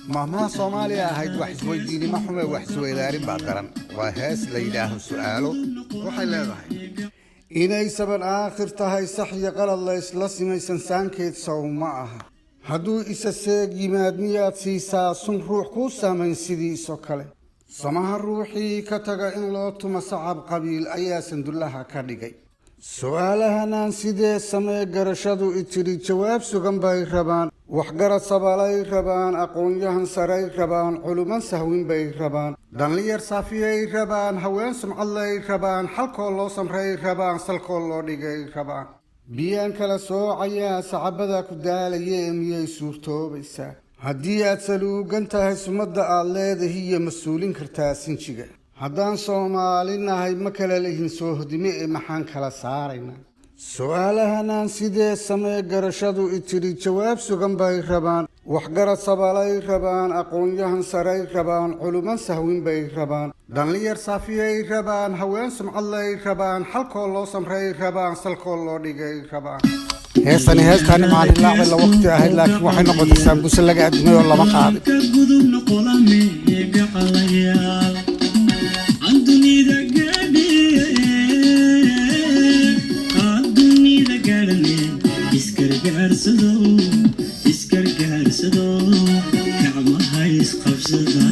مهما صوماليا هيد وحسوي ديني محمد وحسوي داري بعدران وهاس ليلاه السؤال وحي لهاي إنay saban aakhirtahay sax iyo qalad la isla simaysan saankeed sow ma aha hadduu isa seeg yimaad miyaad siisaa sun ruux kuu saamayn sidiisoo kale samaha ruuxii ka taga in loo tumo sacab qabiil ayaa sandullaha ka dhigay su'aalahanaan sidee samee garashadu itiri jawaab sugan bay rabaan waxgarad sabalay rabaan aqoon-yahan saray rabaan culuman sahwin bay rabaan dhallinyar saafiyay rabaan haween sumcadlay rabaan xalkoo loo samray rabaan salkoo loo dhigay rabaan biyaan kala soocayaa sacabada ku daalayee miyay suurtoobaysaa haddii aad saluugan tahay sumadda aad leedahay iyo mas-uulin kartaa sinjiga haddaan Soomaali nahay ma kala lehin soo hodime ee maxaan kala saaraynaa su'aalahanaan sidee samee garashadu itiri jawaab sugan bay rabaan waxgarad sabalay rabaan aqoon-yahan saray rabaan culuman sahwin bay rabaan dhallinyar saafiyay rabaan haween sumcadlay rabaan xalkoo loo samray rabaan salkoo loo dhigay rabaan heestani heestaani maalin laacay la waqti ahayd laakiin waxay noqotay saambuuse laga admay oo lama qaaday iskargaarsado gacmaha isqabsada